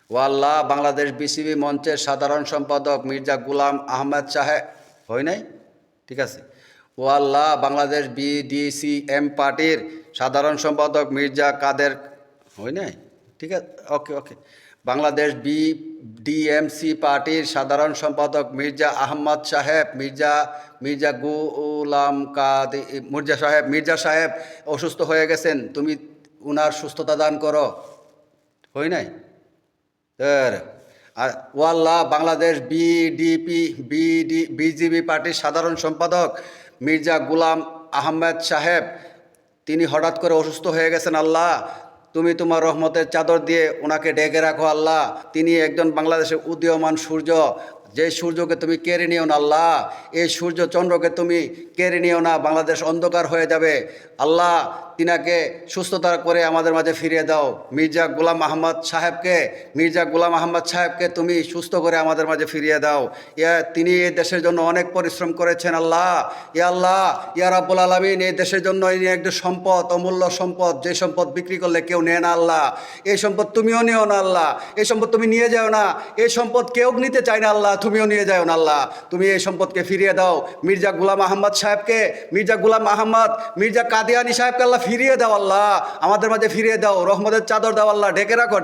ও আল্লাহ, Bangladesh BCB মঞ্চের সাধারণ সম্পাদক মির্জা গুলাম আহমেদ সাহেব হয় নাই, ঠিক আছে। ও আল্লাহ, বাংলাদেশ বিডিসিএম পার্টির সাধারণ সম্পাদক মির্জা কাদের হয় নাই, ঠিক আছে, ওকে ওকে। বাংলাদেশ বিডিএমসি পার্টির সাধারণ সম্পাদক মির্জা আহমদ সাহেব, মির্জা গুলাম কাদের মির্জা সাহেব অসুস্থ হয়ে গেছেন, তুমি উনার সুস্থতা দান করো, হয় নাই। আর ও আল্লাহ, বাংলাদেশ বিজিবি পার্টির সাধারণ সম্পাদক মির্জা গুলাম আহমেদ সাহেব, তিনি হঠাৎ করে অসুস্থ হয়ে গেছেন আল্লাহ, তুমি তোমার রহমতের চাদর দিয়ে ওনাকে ডেকে রাখো আল্লাহ। তিনি একজন বাংলাদেশের উদীয়মান সূর্য, যে সূর্যকে তুমি কেড়ে নিও না আল্লাহ, এই সূর্য চন্দ্রকে তুমি কেড়ে নিও না, বাংলাদেশ অন্ধকার হয়ে যাবে আল্লাহ। তিনাকে সুস্থতা করে আমাদের মাঝে ফিরিয়ে দাও। মির্জা গুলাম আহমদ সাহেবকে তুমি সুস্থ করে আমাদের মাঝে ফিরিয়ে দাও। তিনি এই দেশের জন্য অনেক পরিশ্রম করেছেন আল্লাহ। আল্লাহ, ইয়া রাব্বুল আলামিন, এই দেশের জন্য ইনি একটি সম্পদ, অমূল্য সম্পদ, যে সম্পদ বিক্রি করলে কেউ নেয় না আল্লাহ। এই সম্পদ তুমিও নিও না আল্লাহ, এই সম্পদ তুমি নিয়ে যাও না, এই সম্পদ কেউ নিতে চায় না আল্লাহ, তুমিও নিয়ে যাও না আল্লাহ। তুমি এই সম্পদকে ফিরিয়ে দাও। মির্জা গুলাম আহমদ সাহেবকে, মির্জা কাদিয়ানি সাহেবকে আল্লাহ ফিরিয়ে দাও আল্লাহ, আমাদের মাঝে ফিরিয়ে দাও, রহমতের চাদর দাও আল্লাহ, ঢেকে রাখো।